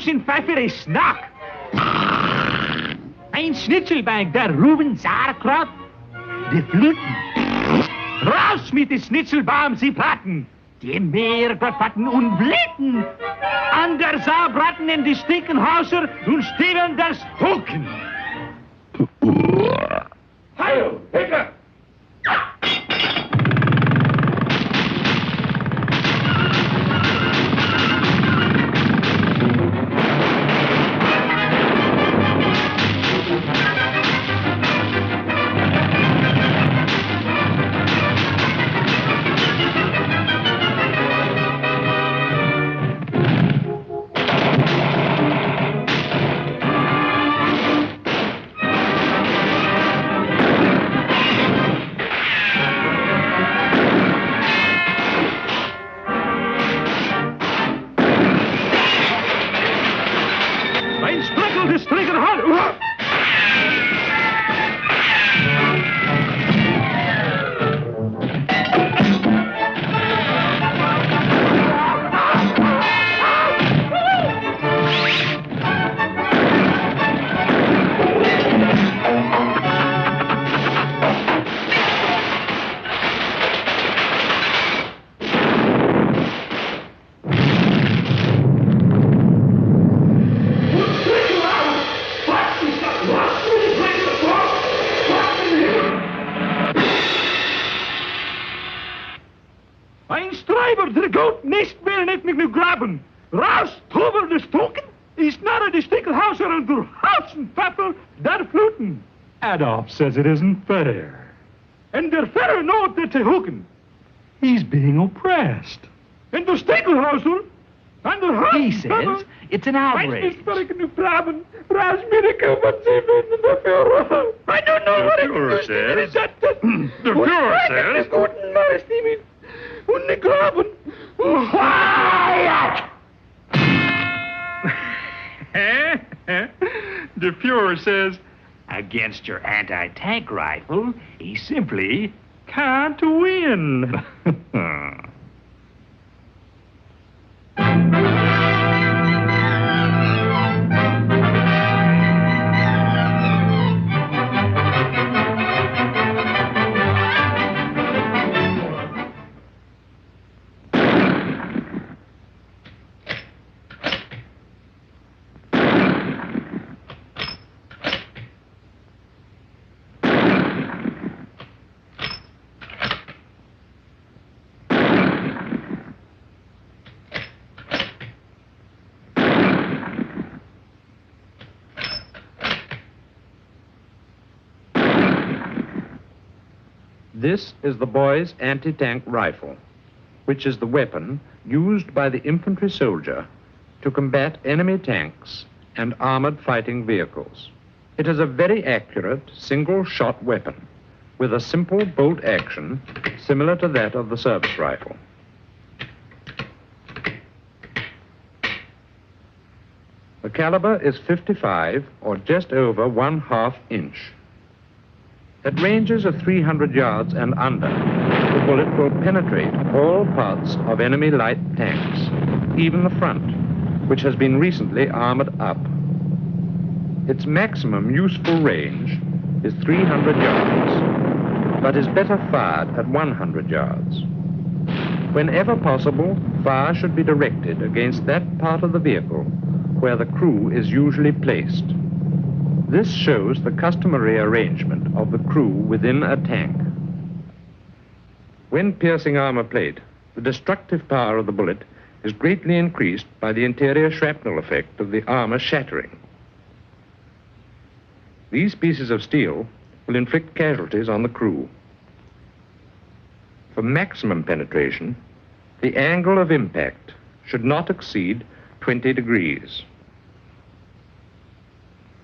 Tausendpfeffer ist Snack. Ein Schnitzelbein, der Ruben Sauerkraut, die Fluten. Raus mit den Schnitzelbaum, sie Platten. Die Meerbefatten und Blitten. An der Saubraten in die Stickenhauser und Steven das Hucken. Heil, Hicker! Raus, Tober de Stoken, is not de Stickelhauser and der Hausenpfeffer der Fluten. Adolf says it isn't fair. And der Ferrer knows that they hooken. He's being oppressed. And der Stickelhauser and der Hausenpfeffer. He says it's an outrage. I don't know what it is. The Führer says. Und die Graben. Quiet! The Führer says, against your anti-tank rifle, he simply can't win. This is the Boys Anti-tank rifle, which is the weapon used by the infantry soldier to combat enemy tanks and armored fighting vehicles. It is a very accurate single-shot weapon with a simple bolt action similar to that of the service rifle. The caliber is 55 or just over 1/2 inch. At ranges of 300 yards and under, the bullet will penetrate all parts of enemy light tanks, even the front, which has been recently armored up. Its maximum useful range is 300 yards, but is better fired at 100 yards. Whenever possible, fire should be directed against that part of the vehicle where the crew is usually placed. This shows the customary arrangement of the crew within a tank. When piercing armor plate, the destructive power of the bullet is greatly increased by the interior shrapnel effect of the armor shattering. These pieces of steel will inflict casualties on the crew. For maximum penetration, the angle of impact should not exceed 20 degrees.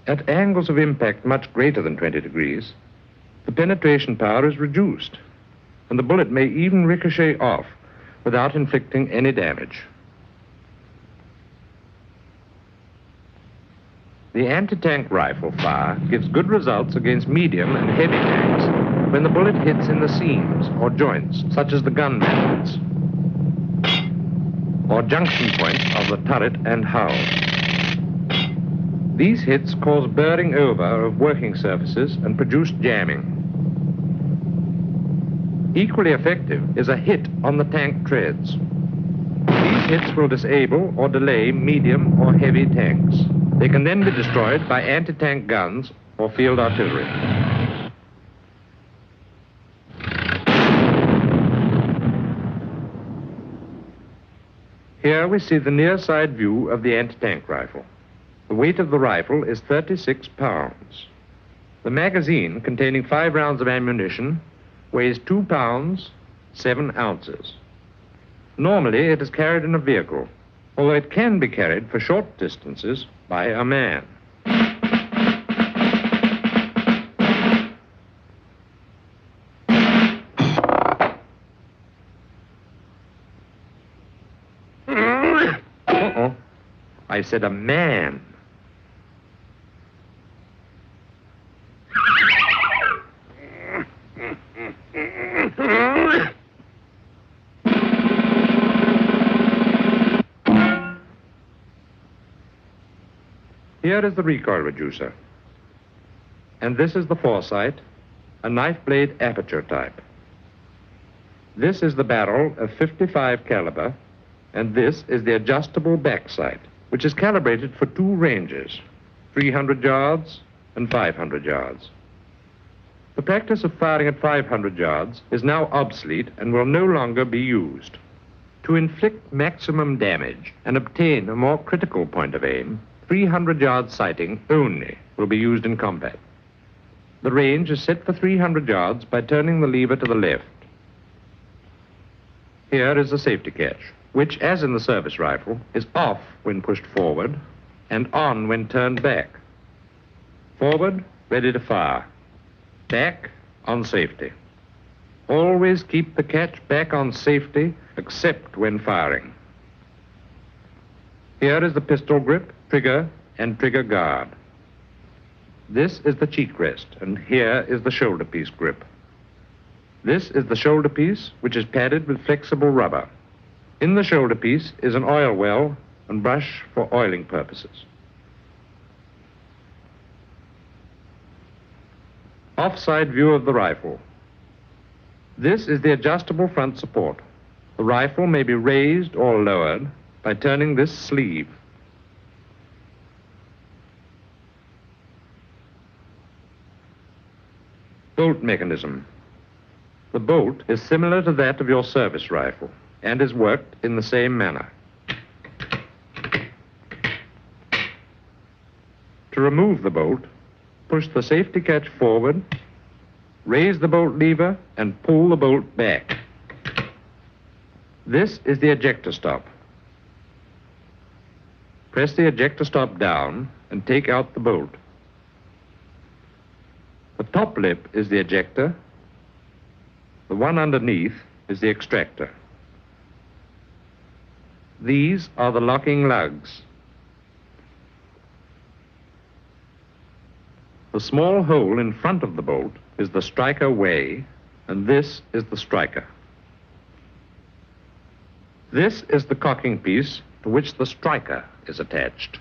At angles of impact much greater than 20 degrees, the penetration power is reduced, and the bullet may even ricochet off without inflicting any damage. The anti-tank rifle fire gives good results against medium and heavy tanks when the bullet hits in the seams or joints, such as the gun mantlets or junction points of the turret and hull. These hits cause burring over of working surfaces and produce jamming. Equally effective is a hit on the tank treads. These hits will disable or delay medium or heavy tanks. They can then be destroyed by anti-tank guns or field artillery. Here we see the near side view of the anti-tank rifle. The weight of the rifle is 36 pounds. The magazine, containing 5 rounds of ammunition, weighs 2 pounds, 7 ounces. Normally, it is carried in a vehicle, although it can be carried for short distances by a man. I said a man. Here is the recoil reducer. And this is the foresight, a knife blade aperture type. This is the barrel of .55 caliber, and this is the adjustable backside, which is calibrated for 2 ranges, 300 yards and 500 yards. The practice of firing at 500 yards is now obsolete and will no longer be used. To inflict maximum damage and obtain a more critical point of aim, 300-yard sighting only will be used in combat. The range is set for 300 yards by turning the lever to the left. Here is the safety catch, which, as in the service rifle, is off when pushed forward and on when turned back. Forward, ready to fire. Back, on safety. Always keep the catch back on safety, except when firing. Here is the pistol grip, trigger, and trigger guard. This is the cheek rest, and here is the shoulder piece grip. This is the shoulder piece, which is padded with flexible rubber. In the shoulder piece is an oil well and brush for oiling purposes. Offside view of the rifle. This is the adjustable front support. The rifle may be raised or lowered by turning this sleeve. Bolt mechanism. The bolt is similar to that of your service rifle and is worked in the same manner. To remove the bolt, push the safety catch forward, raise the bolt lever, and pull the bolt back. This is the ejector stop. Press the ejector stop down and take out the bolt. The top lip is the ejector. The one underneath is the extractor. These are the locking lugs. The small hole in front of the bolt is the striker way, and this is the striker. This is the cocking piece to which the striker is attached.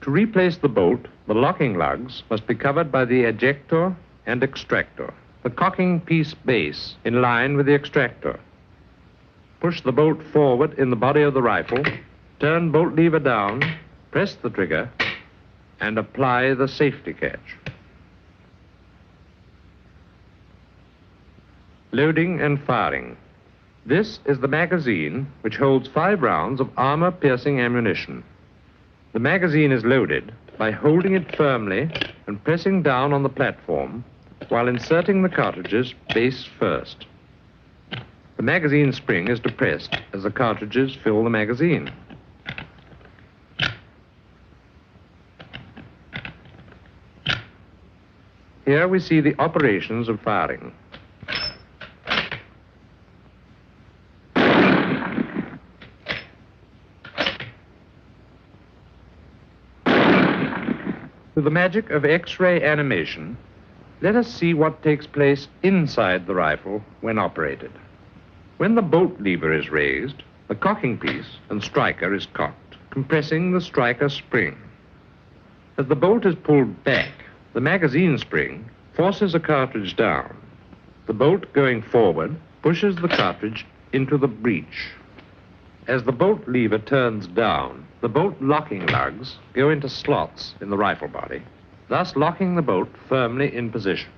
To replace the bolt, the locking lugs must be covered by the ejector and extractor. The cocking piece base in line with the extractor. Push the bolt forward in the body of the rifle, turn bolt lever down, press the trigger, and apply the safety catch. Loading and firing. This is the magazine, which holds 5 rounds of armor-piercing ammunition. The magazine is loaded by holding it firmly and pressing down on the platform while inserting the cartridges base first. The magazine spring is depressed as the cartridges fill the magazine. Here we see the operations of firing. Through the magic of X-ray animation, let us see what takes place inside the rifle when operated. When the bolt lever is raised, the cocking piece and striker is cocked. compressing the striker spring. As the bolt is pulled back, the magazine spring forces a cartridge down. The bolt going forward pushes the cartridge into the breech. As the bolt lever turns down, the bolt locking lugs go into slots in the rifle body, thus locking the bolt firmly in position.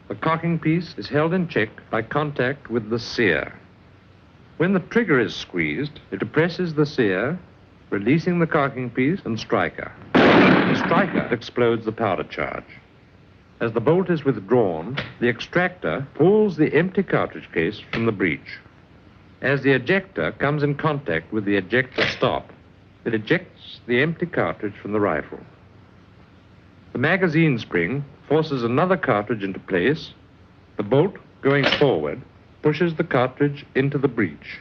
The cocking piece is held in check by contact with the sear. When the trigger is squeezed, it depresses the sear, releasing the cocking piece and striker. The striker explodes the powder charge. As the bolt is withdrawn, the extractor pulls the empty cartridge case from the breech. As the ejector comes in contact with the ejector stop, it ejects the empty cartridge from the rifle. The magazine spring forces another cartridge into place. The bolt, going forward, pushes the cartridge into the breech.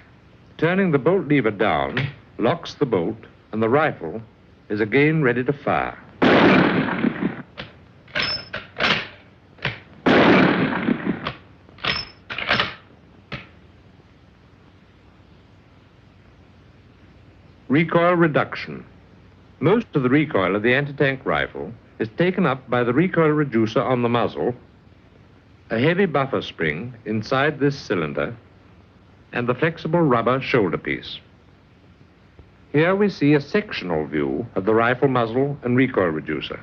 Turning the bolt lever down locks the bolt, and the rifle is again ready to fire. Recoil reduction. Most of the recoil of the anti-tank rifle is taken up by the recoil reducer on the muzzle, a heavy buffer spring inside this cylinder, and the flexible rubber shoulder piece. Here we see a sectional view of the rifle muzzle and recoil reducer.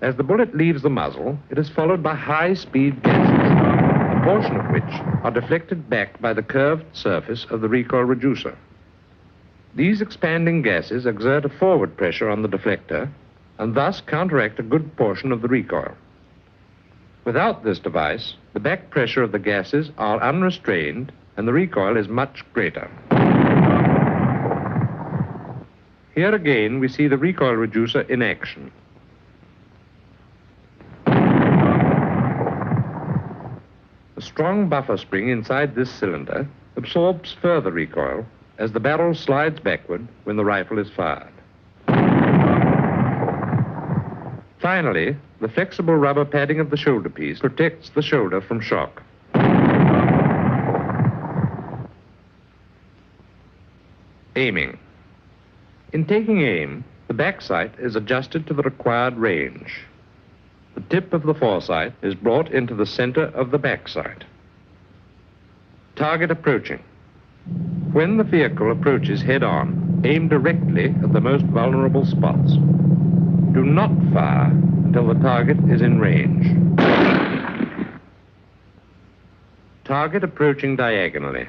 As the bullet leaves the muzzle, it is followed by high-speed gases, a portion of which are deflected back by the curved surface of the recoil reducer. These expanding gases exert a forward pressure on the deflector and thus counteract a good portion of the recoil. Without this device, the back pressure of the gases are unrestrained and the recoil is much greater. Here again we see the recoil reducer in action. The strong buffer spring inside this cylinder absorbs further recoil as the barrel slides backward when the rifle is fired. Finally, the flexible rubber padding of the shoulder piece protects the shoulder from shock. Aiming. In taking aim, the back sight is adjusted to the required range. The tip of the foresight is brought into the center of the back sight. Target approaching. When the vehicle approaches head-on, aim directly at the most vulnerable spots. Do not fire until the target is in range. Target approaching diagonally.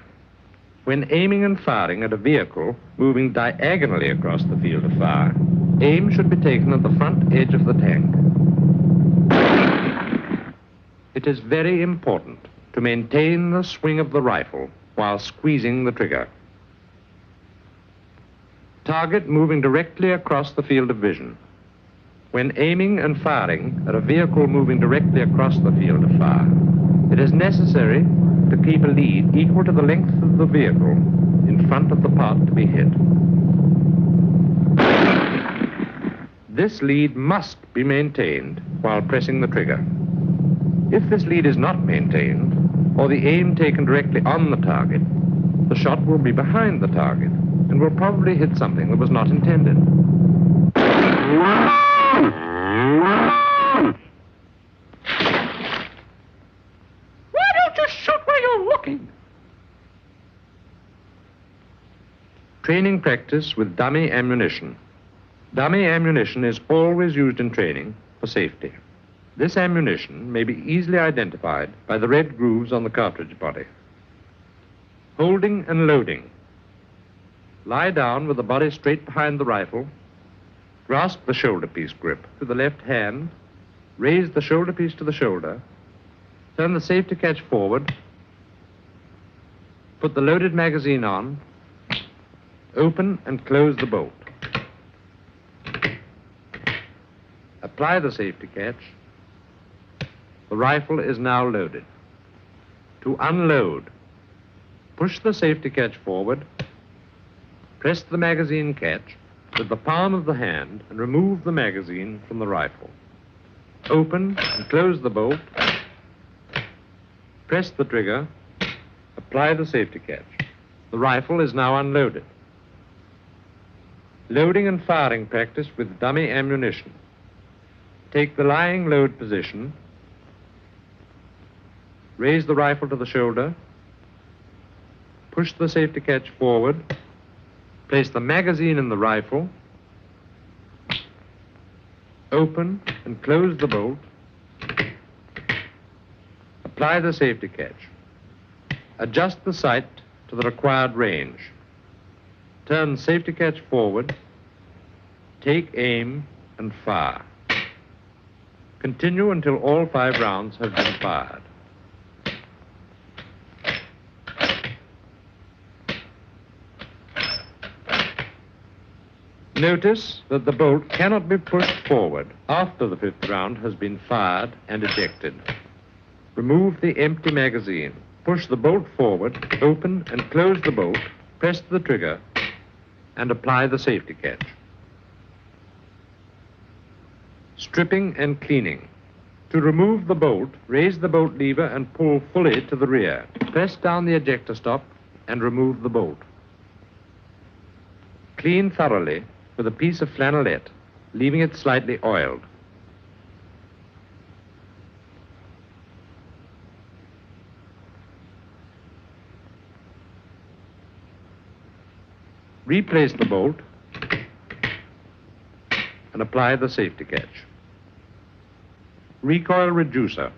When aiming and firing at a vehicle moving diagonally across the field of fire, aim should be taken at the front edge of the tank. It is very important to maintain the swing of the rifle while squeezing the trigger. Target moving directly across the field of vision. When aiming and firing at a vehicle moving directly across the field of fire, it is necessary to keep a lead equal to the length of the vehicle in front of the part to be hit. This lead must be maintained while pressing the trigger. If this lead is not maintained, or the aim taken directly on the target, the shot will be behind the target and will probably hit something that was not intended. Why don't you shoot where you're looking? Training practice with dummy ammunition. Dummy ammunition is always used in training for safety. This ammunition may be easily identified by the red grooves on the cartridge body. Holding and loading. Lie down with the body straight behind the rifle. Grasp the shoulder piece grip with the left hand. Raise the shoulder piece to the shoulder. Turn the safety catch forward. Put the loaded magazine on. Open and close the bolt. Apply the safety catch. The rifle is now loaded. To unload, push the safety catch forward, press the magazine catch with the palm of the hand and remove the magazine from the rifle. Open and close the bolt, press the trigger, apply the safety catch. The rifle is now unloaded. Loading and firing practice with dummy ammunition. Take the lying load position. Raise the rifle to the shoulder. Push the safety catch forward. Place the magazine in the rifle. Open and close the bolt. Apply the safety catch. Adjust the sight to the required range. Turn safety catch forward. Take aim and fire. Continue until all 5 rounds have been fired. Notice that the bolt cannot be pushed forward after the 5th round has been fired and ejected. Remove the empty magazine. Push the bolt forward, open and close the bolt, press the trigger, and apply the safety catch. Stripping and cleaning. To remove the bolt, raise the bolt lever and pull fully to the rear. Press down the ejector stop and remove the bolt. Clean thoroughly with a piece of flannelette, leaving it slightly oiled. Replace the bolt and apply the safety catch. Recoil reducer.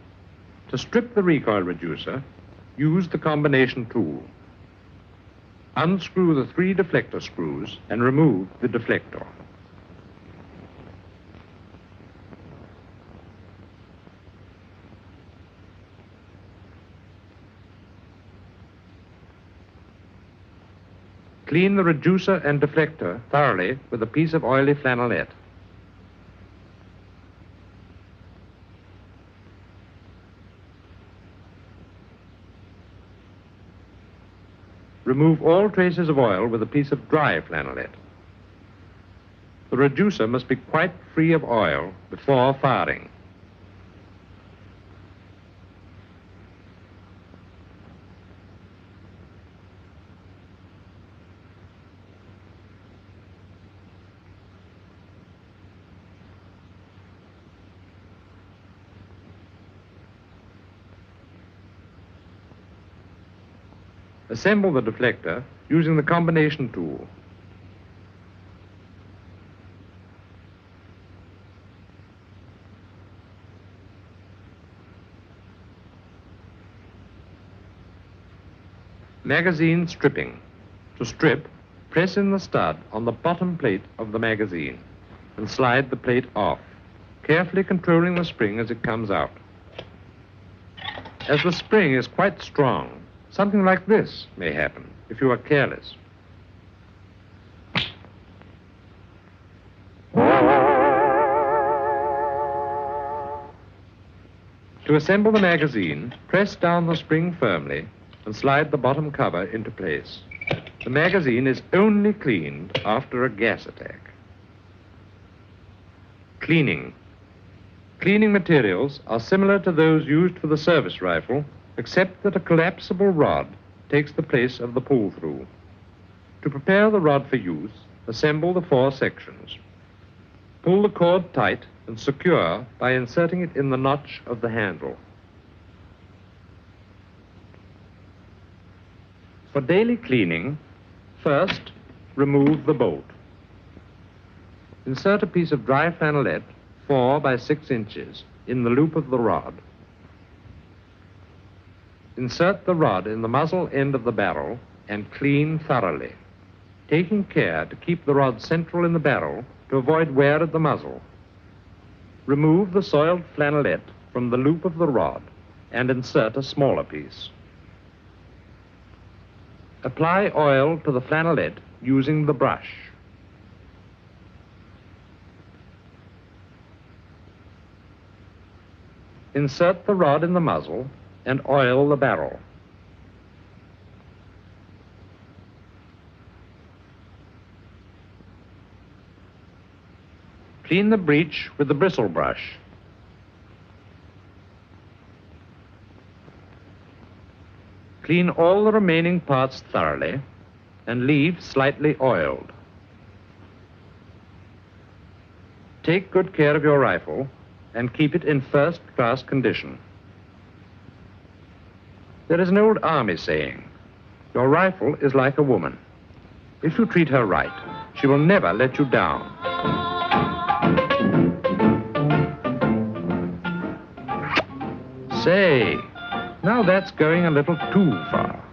To strip the recoil reducer, use the combination tool. Unscrew the 3 deflector screws and remove the deflector. Clean the reducer and deflector thoroughly with a piece of oily flannelette. Remove all traces of oil with a piece of dry flannelette. The reducer must be quite free of oil before firing. Assemble the deflector using the combination tool. Magazine stripping. To strip, press in the stud on the bottom plate of the magazine and slide the plate off, carefully controlling the spring as it comes out. As the spring is quite strong, something like this may happen if you are careless. To assemble the magazine, press down the spring firmly and slide the bottom cover into place. The magazine is only cleaned after a gas attack. Cleaning. Cleaning materials are similar to those used for the service rifle, except that a collapsible rod takes the place of the pull-through. To prepare the rod for use, assemble the 4 sections. Pull the cord tight and secure by inserting it in the notch of the handle. For daily cleaning, first, remove the bolt. Insert a piece of dry flannelette, 4 by 6 inches, in the loop of the rod. Insert the rod in the muzzle end of the barrel and clean thoroughly, taking care to keep the rod central in the barrel to avoid wear at the muzzle. Remove the soiled flannelette from the loop of the rod and insert a smaller piece. Apply oil to the flannelette using the brush. Insert the rod in the muzzle and oil the barrel. Clean the breech with the bristle brush. Clean all the remaining parts thoroughly and leave slightly oiled. Take good care of your rifle and keep it in first-class condition. There is an old army saying, your rifle is like a woman. If you treat her right, she will never let you down. Say, now that's going a little too far.